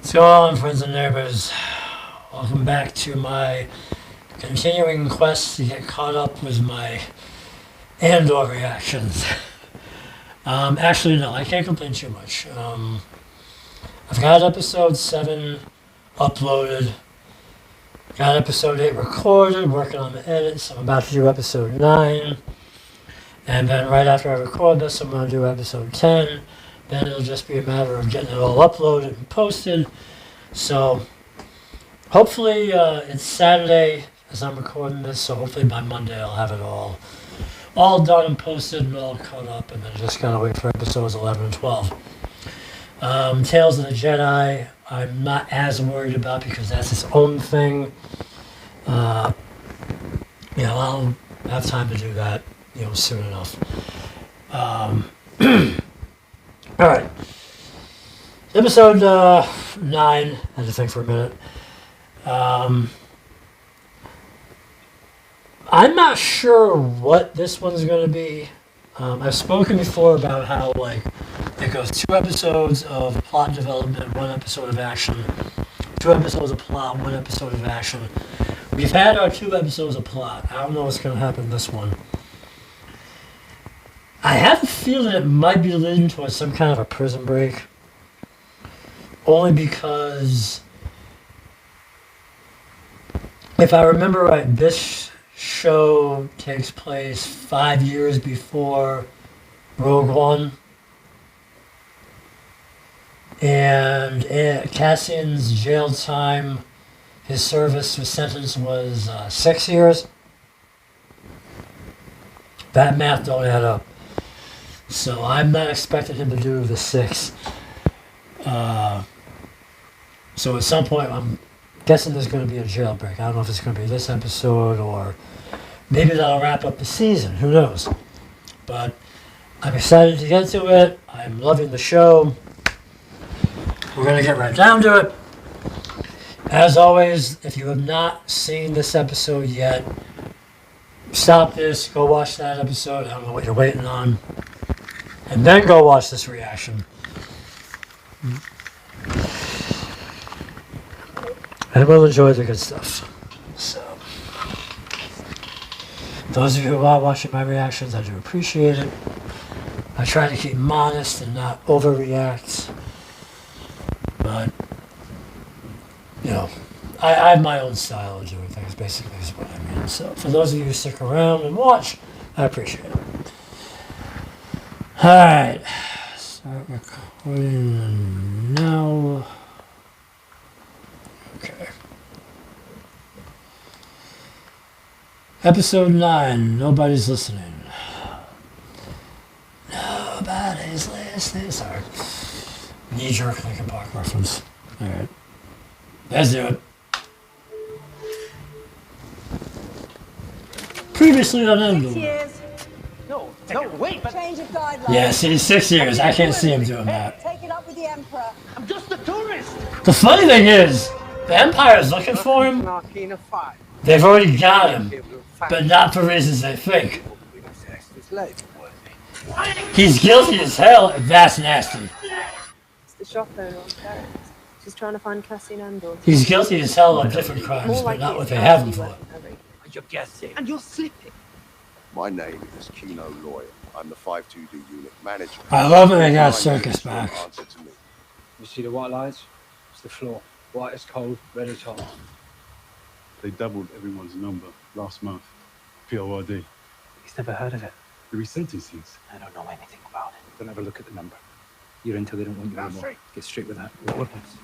What's going on, friends and neighbors? Welcome back to my continuing quest to get caught up with my Andor reactions. Actually, no, I can't complain too much. I've got episode 7 uploaded, got episode 8 recorded, working on the edits. I'm about to do episode 9, and then right after I record this, I'm going to do episode 10. Then it'll just be a matter of getting it all uploaded and posted. So hopefully it's Saturday as I'm recording this, so hopefully by Monday I'll have it all done and posted and all caught up, and then just gotta wait for episodes 11 and 12. Tales of the Jedi, I'm not as worried about because that's its own thing. I'll have time to do that, soon enough. All right. Episode 9. I had to think for a minute. I'm not sure what this one's going to be. I've spoken before about how, it goes 2 episodes of plot development, 1 episode of action. 2 episodes of plot, 1 episode of action. We've had our 2 episodes of plot. I don't know what's going to happen in this one. I have a feeling it might be leading towards some kind of a prison break. Only because, if I remember right, this show takes place 5 years before Rogue One. And Cassian's jail time, his sentence was 6 years. That math don't add up. So I'm not expecting him to do the 6. So at some point, I'm guessing there's going to be a jailbreak. I don't know if it's going to be this episode or maybe that'll wrap up the season. Who knows? But I'm excited to get to it. I'm loving the show. We're going to get right down to it. As always, if you have not seen this episode yet, stop this, go watch that episode. I don't know what you're waiting on. And then go watch this reaction. And we'll enjoy the good stuff. So, those of you who are watching my reactions, I do appreciate it. I try to keep them honest and not overreact. But, I have my own style of doing things, basically, is what I mean. So, for those of you who stick around and watch, I appreciate it. Alright. Start recording now. Okay. Episode 9. Nobody's listening. Nobody's listening. Sorry. Knee-jerk Linkin Park reference. Alright. Let's do it. Previously on Andor. 6 years. No, wait, but... Change of guidelines. Yeah, see, 6 years. I can't see him doing that. Take it up with the Emperor. I'm just a tourist! The funny thing is, the Empire's looking for him. They've already got him, but not for reasons they think. He's guilty as hell, and that's nasty. It's the shop owner on Ferret. She's trying to find Cassian Andor. He's guilty as hell of different crimes, but not what they have him for. You're guessing. And you're slipping. My name is Kino Lawyer. I'm the 522 unit manager. I love it they got circus back. Answer to me. You see the white lines? It's the floor. White is cold, red is hot. They doubled everyone's number last month. PORD. He's never heard of it. The resentencings. I don't know anything about it. Don't have a look at the number. You're in till they don't want you anymore. Get straight with that. What weapons?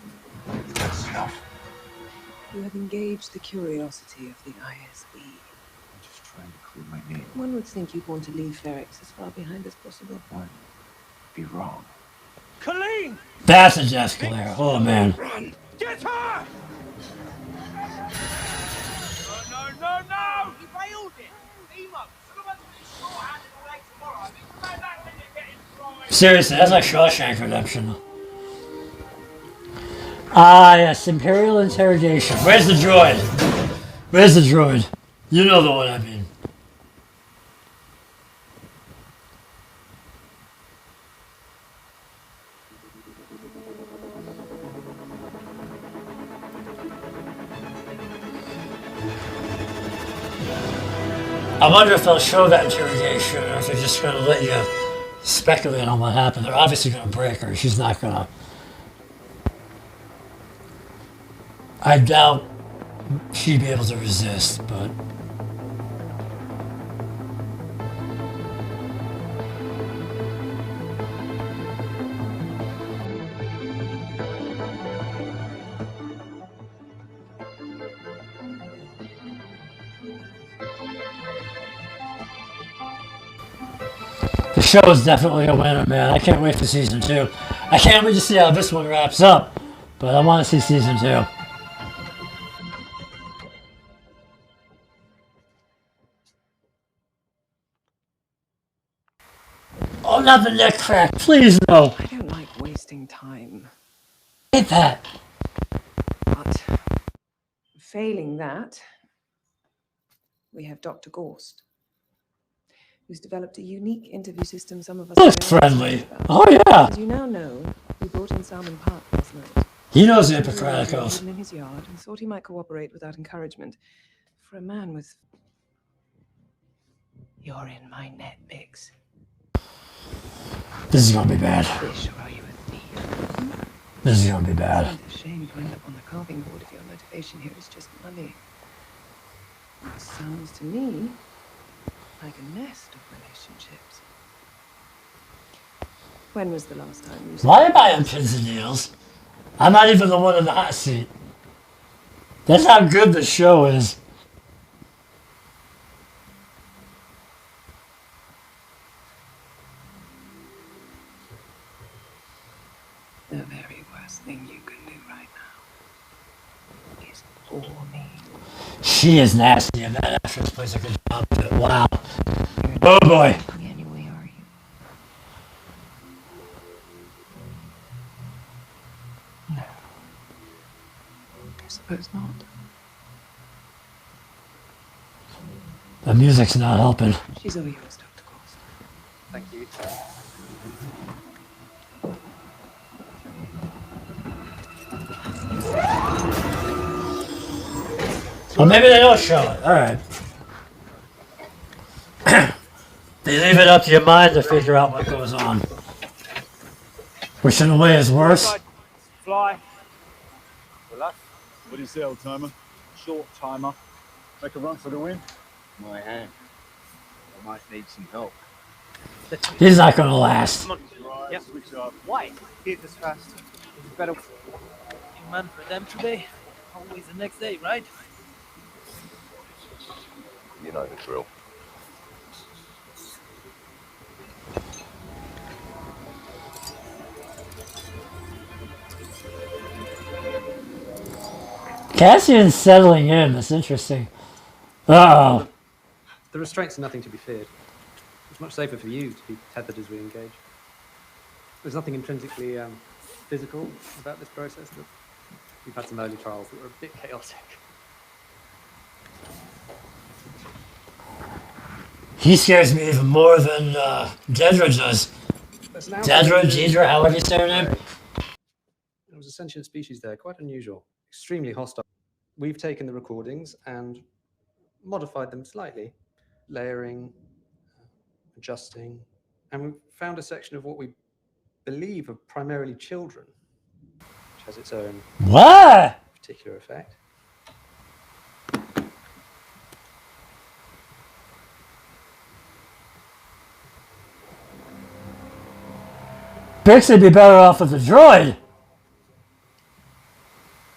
That's enough. You have engaged the curiosity of the ISB. I'm just trying to clear my name. One would think you'd want to leave Ferrex as far behind as possible. I'd be wrong. Colleen! That's a Jessica. Oh, man. Run! Get her! No! You failed it! Emo, come on to this shorthand in the lake tomorrow. I think about that when you're getting fried. Seriously, that's like Shawshank Redemption. Ah, yes, Imperial Interrogation. Where's the droid? Where's the droid? You know the one I mean. I wonder if they'll show that interrogation or if they're just going to let you speculate on what happened. They're obviously going to break her. She's not going to. I doubt she'd be able to resist, but. The show is definitely a winner, man. I can't wait for season 2. I can't wait to see how this one wraps up, but I want to see season 2. Oh, not the neck crack. Please, no. I don't like wasting time. I hate that. But failing that, we have Dr. Gorst, who's developed a unique interview system some of us Look are very friendly. excited about. Oh, yeah. As you now know, we brought in Salmon Park last night. He knows the He was Hippocratic Oath. hidden in his yard and thought he might cooperate without encouragement. For a man with... You're in my net, Biggs. This is going to be bad. Fish, or are you a thief? This is going to be bad. It's a shame to end up on the carving board if your motivation here is just money. It sounds to me like a nest of relationships. When was the last time you saw... Why am I on pins and needles? I'm not even the one in the hot seat. That's how good the show is. The very worst thing you can do right now is bore me. She is nasty, and that actress plays a good job with it. Wow. Oh boy. Anyway, are you? No. I suppose not. The music's not helping. She's all yours, Dr. Gorst. Thank you. Well, maybe they don't show it. All right. They leave it up to your mind to figure out what goes on. Which in a way is worse. Fly. What do you say, old timer? Short timer. Make a run for the win? My hand. I might need some help. He's not going to last. Come on. Right, Yep. switch up. Why? Hit this fast. It's better. You man for them today. Always the next day, right? You know the drill. Cassian's settling in. That's interesting. Uh-oh. The restraints are nothing to be feared. It's much safer for you to be tethered as we engage. There's nothing intrinsically physical about this process. But we've had some early trials that were a bit chaotic. He scares me even more than Dedra does. Deidre, however you say her name. There was a sentient species there, quite unusual, extremely hostile. We've taken the recordings and modified them slightly, layering, adjusting, and we've found a section of what we believe are primarily children, which has its own What? particular effect. Bix would be better off with a droid.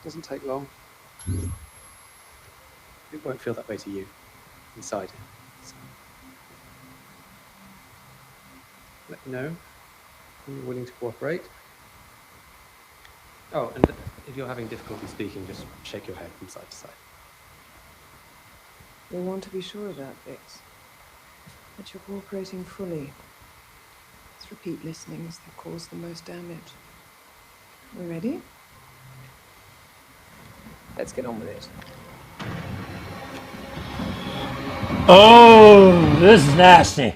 Doesn't take long. It won't feel that way to you inside it. So let me know when you're willing to cooperate. Oh, and if you're having difficulty speaking, just shake your head from side to side. We want to be sure of that, Bix. That you're cooperating fully. It's repeat listenings that cause the most damage. We ready? Let's get on with it. Oh, this is nasty.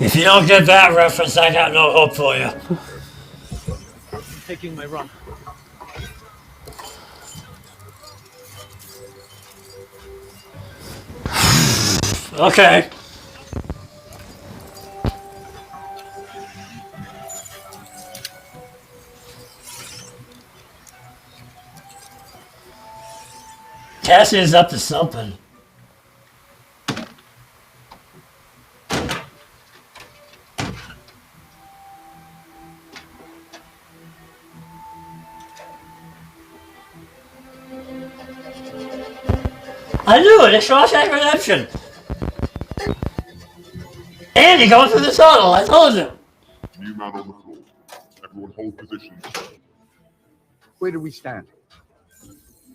If you don't get that reference, I got no hope for you. I'm taking my run. Okay. Cassian's up to something. I knew it. It's Shawshank Redemption. Andy going through the tunnel. I told you. New man on the floor. Everyone hold positions. Where do we stand?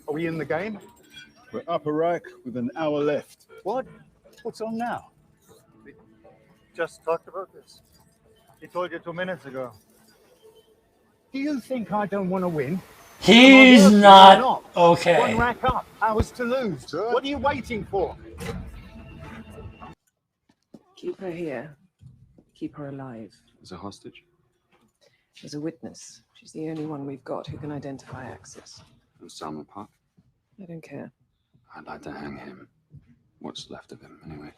Are we in the game? We're up Iraq with an hour left. What? What's on now? We just talked about this. He told you 2 minutes ago. Do you think I don't want to win? He's Am I not working or not? okay. One rack up, hours to lose. Sir? What are you waiting for? Keep her here. Keep her alive. As a hostage? As a witness. She's the only one we've got who can identify access. And Salman Park? I don't care. I'd like to hang him. What's left of him, anyway.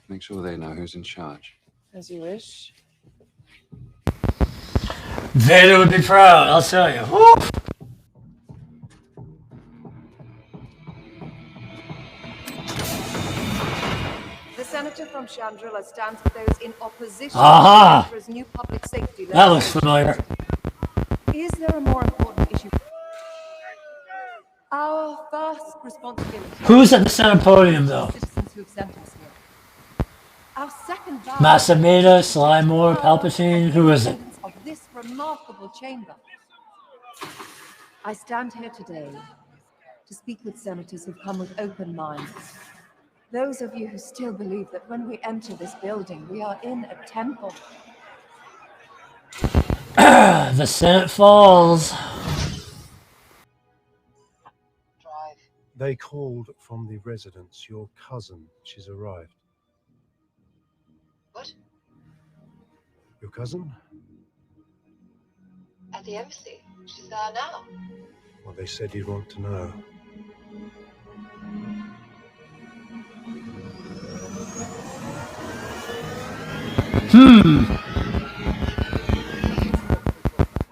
Make sure they know who's in charge. As you wish. Vader would be proud, I'll tell you. Woo! The senator from Chandrila stands with those in opposition Aha! to Emperor's new public safety That looks familiar. Is there a more important issue? Our first responsibility. Who's at the center podium, though? Citizens who have sent us here. Our second vow. Masameda, Slymore, Palpatine, who is it? Of this remarkable chamber. I stand here today to speak with senators who've come with open minds. Those of you who still believe that when we enter this building, we are in a temple. The Senate falls. They called from the residence. Your cousin, she's arrived. What? Your cousin? At the embassy. She's there now. Well, they said you'd want to know.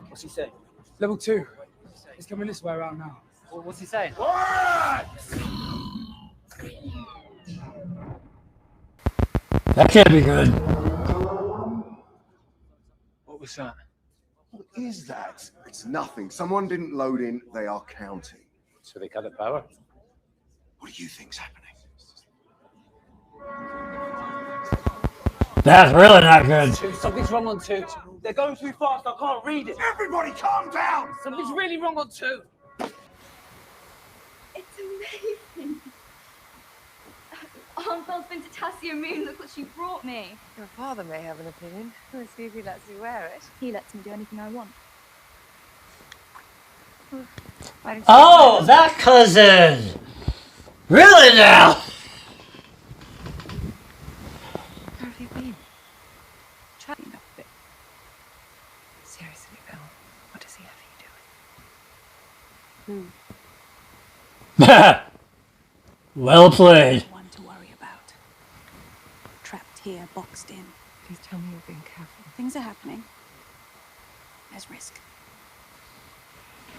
What's he saying? Level 2. He's coming this way around now. What's he saying? That can't be good. What was that? What is that? It's nothing. Someone didn't load in. They are counting. So they cut the power? What do you think's happening? That's really not good. Something's wrong on 2. They're going too fast. I can't read it. Everybody calm down! Something's really wrong on 2. It's amazing. Aunt Belle's been to Tassia Moon. Look what she brought me. Your father may have an opinion. Let's see if he lets you wear it. He lets me do anything I want. Why don't you Oh, that cousin! Really now? Where have you been? Chatting up a bit. Seriously, Bill, what does he have you doing? Well played. One to worry about. Trapped here, boxed in. Please tell me you're being careful. Things are happening. There's risk.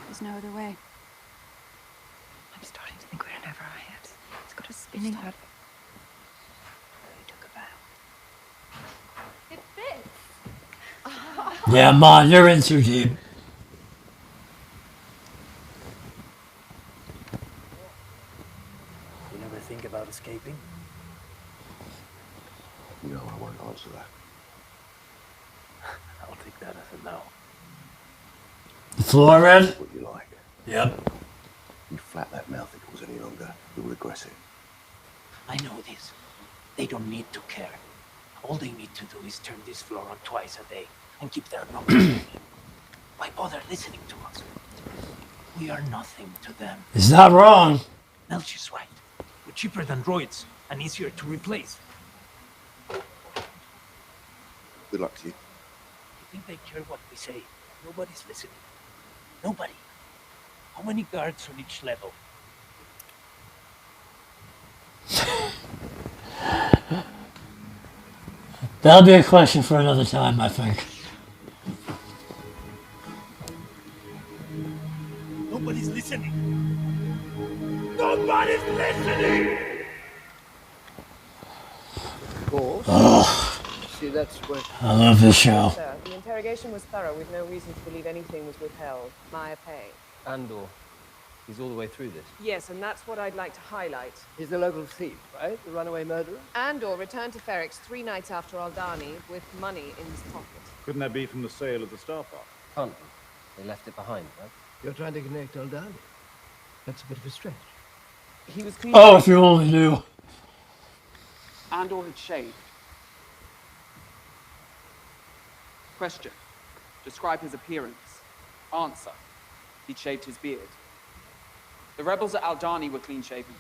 There's no other way. I'm starting to think we're in over our heads. It's got us spinning out of it. We took a vow. It fits. Yeah, Mon, you're in too deep. You never think about escaping? No, I won't answer that. I'll take that as a no. The floor red? What you like. Yep. You flap that mouth if it was any longer. You'll regret it. I know this. They don't need to care. All they need to do is turn this floor on twice a day and keep their numbers. Why bother listening to us? We are nothing to them. He's not wrong. Melch is right. We're cheaper than droids and easier to replace. Good luck to you. You think they care what we say? Nobody's listening. Nobody. How many guards on each level? That'll be a question for another time, I think. Nobody's listening. Nobody's listening! See, that's what... I love this show. Sir, the interrogation was thorough with no reason to believe anything was withheld. Maya Pay. Andor. He's all the way through this. Yes, and that's what I'd like to highlight. He's the local thief, right? The runaway murderer? Andor returned to Ferrix 3 nights after Aldani with money in his pocket. Couldn't that be from the sale of the Star Park? Can't be. They left it behind, right? You're trying to connect Aldani. That's a bit of a stretch. He was Oh, if you only knew. Andor had shaved. Question. Describe his appearance. Answer. He'd shaved his beard. The rebels at Aldani were clean-shaven.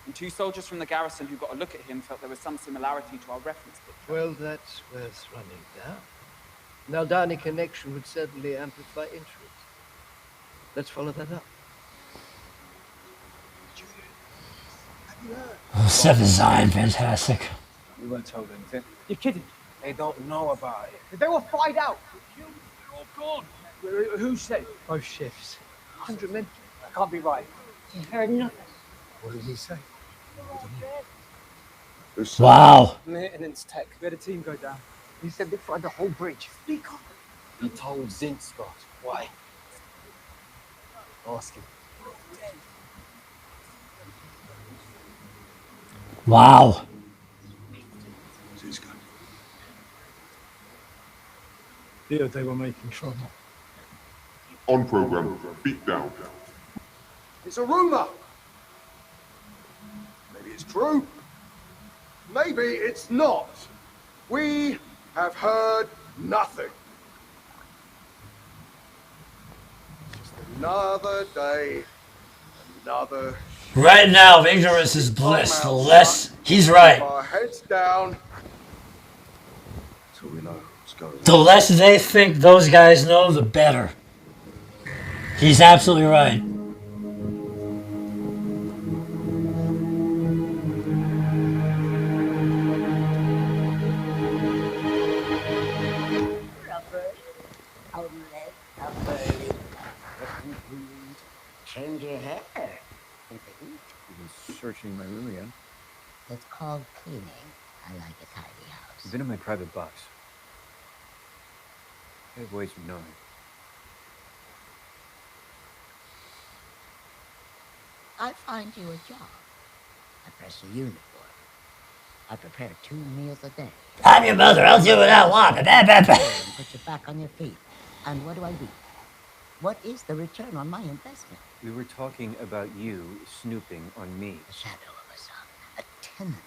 And 2 soldiers from the garrison who got a look at him felt there was some similarity to our reference picture. Well, that's worth running down. An Aldani connection would certainly amplify interest. Let's follow that up. Oh, set design, fantastic. We weren't told anything. You're kidding. They don't know about it. They were fired out. They're all gone. Who said? Both shifts. 100 men. That can't be right. You heard nothing. What did he say? Wow. Maintenance tech. We had a team go down. He said they fired the whole bridge. Speak up. He told Zinscott. Why? Ask him. Wow. Yeah, they were making trouble. On program, beat down. It's a rumor. Maybe it's true. Maybe it's not. We have heard nothing. Just another day, another... Right now, ignorance is bliss. The less... He's right. Our heads down. So we know what's going on. The less they think those guys know, the better. He's absolutely right. Change your hair. Searching my room again. It's called cleaning. I like a tidy house. You've been in my private box. I have ways of knowing. I find you a job. I press a uniform. I prepare 2 meals a day. I'm your mother. I'll do what I want. And put you back on your feet. And what do I reap? What is the return on my investment? We were talking about you snooping on me. The shadow of a son. A tenant.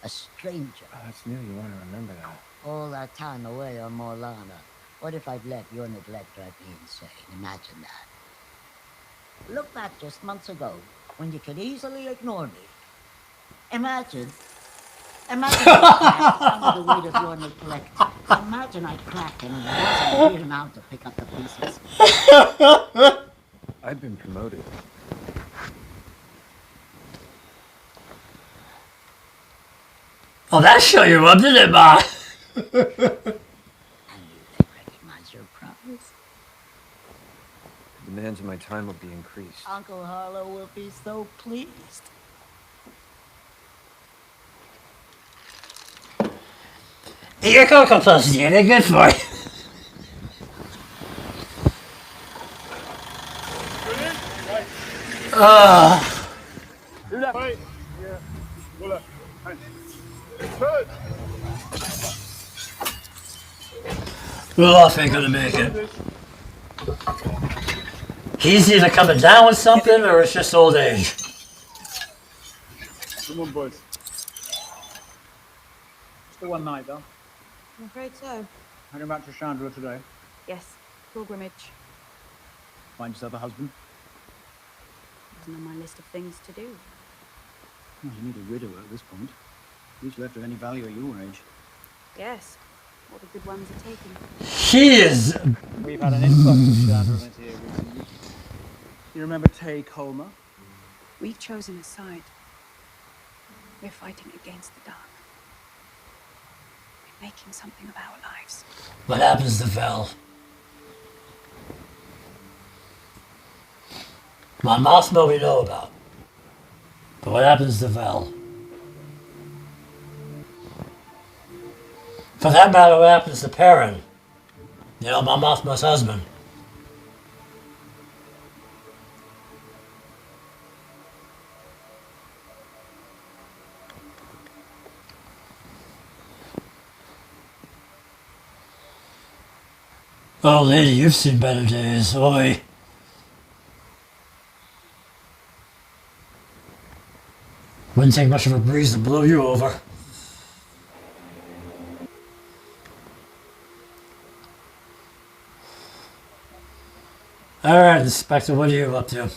A stranger. Oh, that's new. You want to remember that. All that time away on Morlana. What if I've let your neglect drive me insane? Imagine that. Look back just months ago, when you could easily ignore me. Imagine under the weight of your neglect. Imagine I cracked and wasn't here now to pick up the pieces. I've been promoted. Oh, that show you up, didn't it, Ma? And you they recognize your promise? The demands of my time will be increased. Uncle Harlow will be so pleased. Eat your Cocoa Puffs, dear. They're good for you. Wait. Yeah. Well, look. Good. Olaf ain't gonna make it. He's either coming down with something or it's just old age. Come on, boys. Still one night, though. I'm afraid so. Heading back to Chandra today. Yes, pilgrimage. Find yourself a husband. Wasn't on my list of things to do. Well, you need a widower at this point. Who's left of any value at your age? Yes. All the good ones are taken. He is. We've had an influx of Shadowrunners here recently. You remember Tay Colmer? We've chosen a side. We're fighting against the dark. We're making something of our lives. What happens to Vel? My Mothma we know about. But what happens to Vel? For that matter, what happens to Perrin? You know, my Mothma's husband. Oh, lady, you've seen better days. Oi. Wouldn't take much of a breeze to blow you over. Alright, Inspector, what are you up to?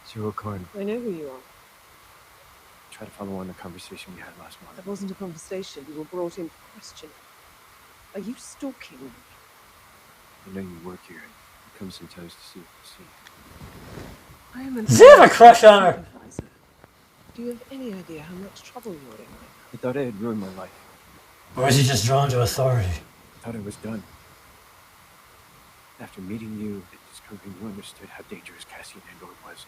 Zero Karn. I know who you are. Try to follow on the conversation we had last month. That wasn't a conversation. You were brought in for questioning. Are you stalking me? I know you work here. You come sometimes to see what you see. I am an Does he have a crush on her? sympathizer. Do you have any idea how much trouble you're in right I thought I had ruined my life. Or is he just drawn to authority? I thought I was done. After meeting you and discovering you understood how dangerous Cassian Andor was.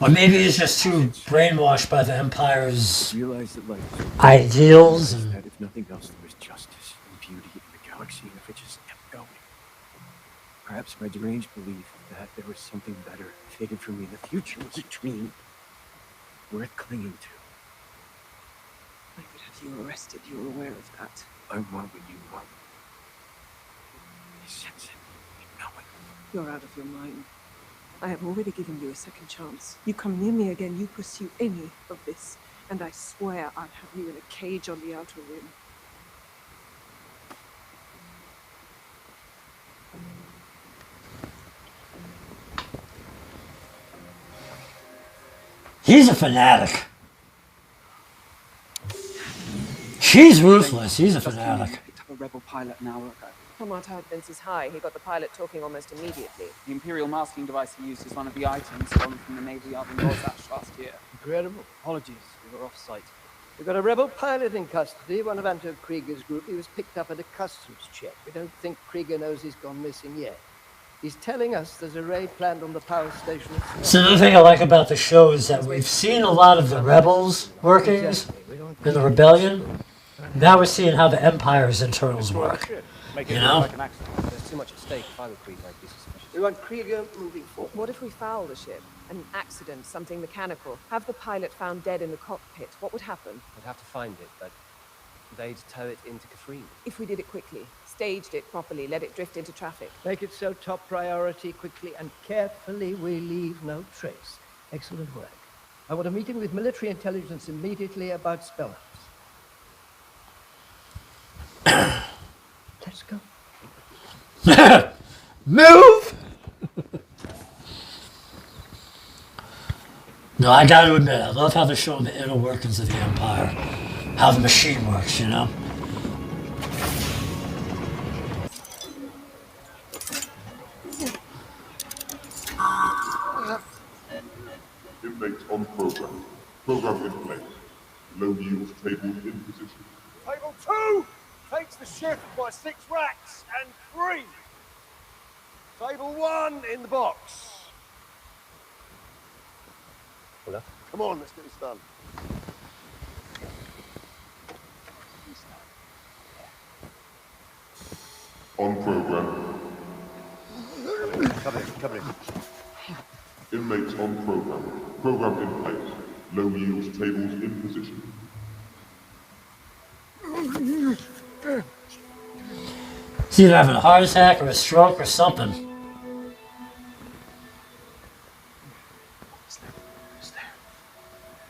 Or maybe he's just too brainwashed by the Empire's Realize that life ideals. And that if nothing else, there was justice and beauty in the galaxy, and if it just kept going. Perhaps my deranged belief that there was something better fated for me in the future was a dream worth clinging to. I could have you arrested. You were aware of that. I want what you want. You sense it. You know it. You're out of your mind. I have already given you a second chance. You come near me again, you pursue any of this, and I swear I'll have you in a cage on the outer rim. he's a fanatic. She's ruthless. He's a fanatic. Picked up a rebel pilot an hour ago. Commandant Vince is high. He got the pilot talking almost immediately. The Imperial masking device he used is one of the items stolen from the Navy Yard in Rorschach last year. Incredible. Apologies, we were off-site. We've got a rebel pilot in custody, one of Anto Krieger's group. He was picked up at a customs check. We don't think Krieger knows he's gone missing yet. He's telling us there's a raid planned on the power station. So the thing I like about the show is that we've seen a lot of the rebels' workings in the rebellion. Now we're seeing how the Empire's internals work. Make You know? Like an accident. There's too much at stake if I were Krieger. I'd be suspicious. We want Krieger moving forward. What if we foul the ship? An accident, something mechanical. Have the pilot found dead in the cockpit. What would happen? We'd have to find it, but they'd tow it into Kafrine. If we did it quickly, staged it properly, let it drift into traffic. Make it so top priority quickly and carefully we leave no trace. Excellent work. I want a meeting with military intelligence immediately about Spellhouse. Let's go. Move! No, I gotta admit, I love how they're showing the inner workings of the Empire. How the machine works, you know? Inmates on program. Program in place. Low yield tables in position. Table 2 takes the shift by 6 racks and 3. Table 1 in the box. Hola. Come on, let's get this done. On program. Come in. Inmates on program. Program in place. Low yield tables in position. He's either having a heart attack or a stroke or something.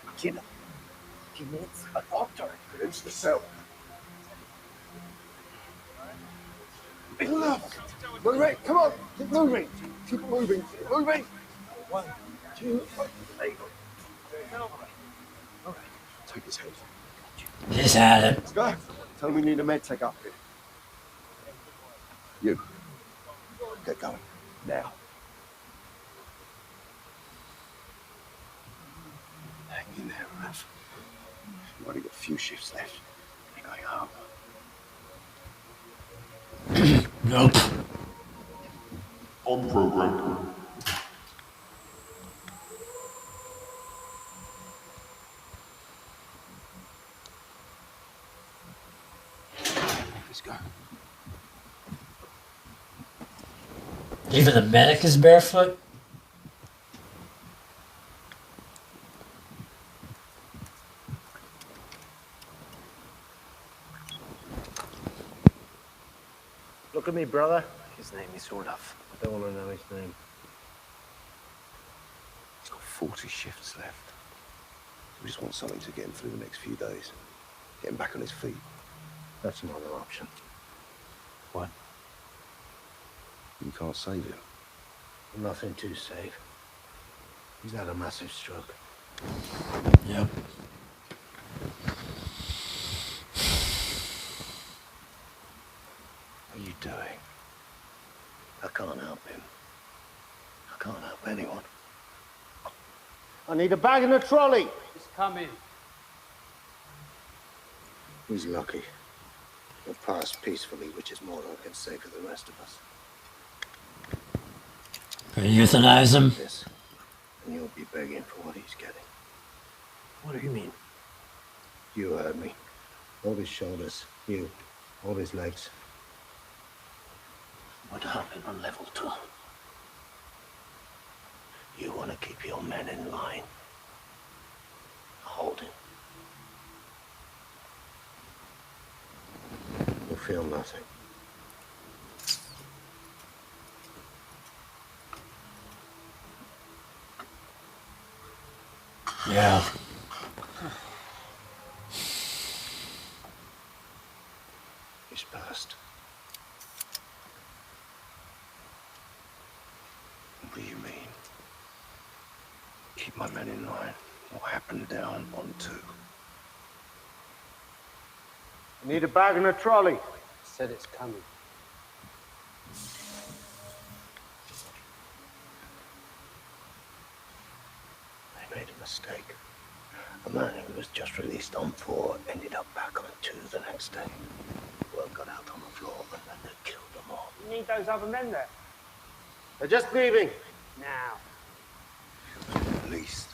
McKenna. He needs a doctor. It's the cell. Enough! Moving! Come on! Keep moving! Keep moving! Keep moving! 1, 2, 3. All right. Take his head. He's had it. Let's go. Tell him we need a med tech up here. You. Get going. Now. Hang in there, Raph. You've only got a few shifts left. You're going home. Nope. On program. Let's go. Even the medic is barefoot? Look at me, brother. His name is Olaf. I don't want to know his name. He's got 40 shifts left. We just want something to get him through the next few days. Get him back on his feet. That's another option. What? You can't save him. Nothing to save. He's had a massive stroke. Yep. What are you doing? I can't help him. I can't help anyone. I need a bag and a trolley. It's coming. He's lucky. He'll pass peacefully, which is more than I can say for the rest of us. Gonna euthanize him? This, and you'll be begging for what he's getting. What do you mean? You heard me. Hold his shoulders. You. Hold his legs. What happened on level 2? You want to keep your men in line. Hold him. You'll feel nothing. Yeah. He's passed. What do you mean? Keep my men in line. What happened down on 2? I need a bag and a trolley. Said it's coming. I made a mistake. A man who was just released on 4 ended up back on 2 the next day. Word got out on the floor and then they killed them all. You need those other men there. They're just leaving. Now. Released.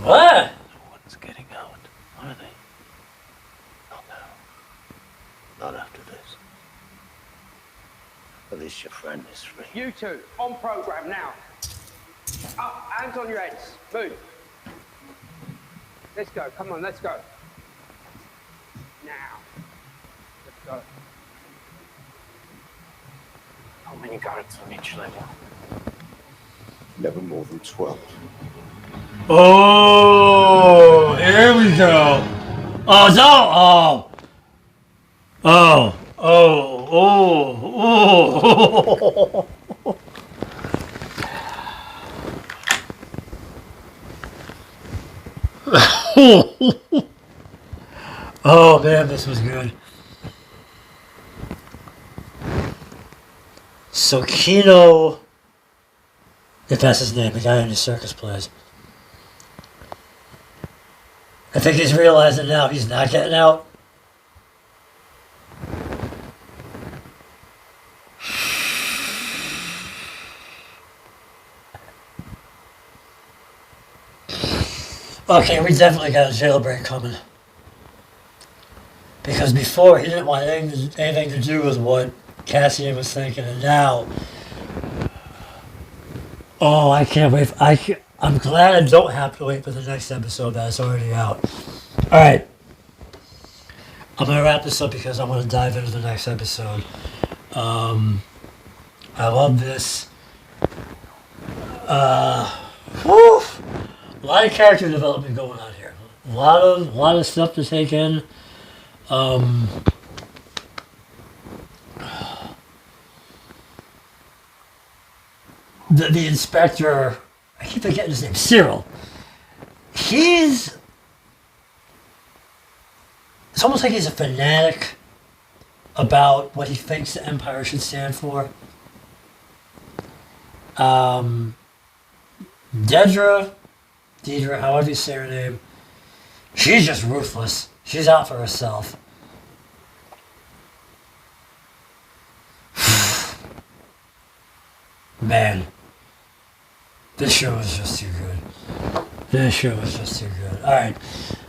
What? No one's getting out, are they? Not now. Not after this. At least your friend is free. You two, on program now. Up, hands on your heads. Move. Let's go. Come on, let's go. Now. Let's go. How many guards on each level? Never more than 12. Oh, here we go. Oh, no. Oh. Oh. Oh, man, this was good. So Kino, if that's his name, the guy in the circus plays. I think he's realizing now he's not getting out. Okay, we definitely got a jailbreak coming. Because before, he didn't want anything to do with what Cassian was thinking, and now... Oh, I can't wait. I'm glad I don't have to wait for the next episode that's already out. Alright. I'm going to wrap this up because I want to dive into the next episode. I love this. Whew! A lot of character development going on here. A lot of stuff to take in. The inspector, I keep forgetting his name, Cyril. it's almost like he's a fanatic about what he thinks the Empire should stand for. Deidre, however you say her name, she's just ruthless. She's out for herself. Man, this show is just too good. Alright,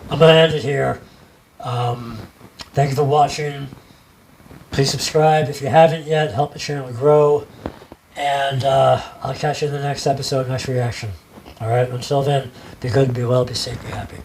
I'm going to end it here. Thank you for watching. Please subscribe if you haven't yet. Help the channel grow. And I'll catch you in the next episode, next reaction. Alright, until then, be good, be well, be safe, be happy.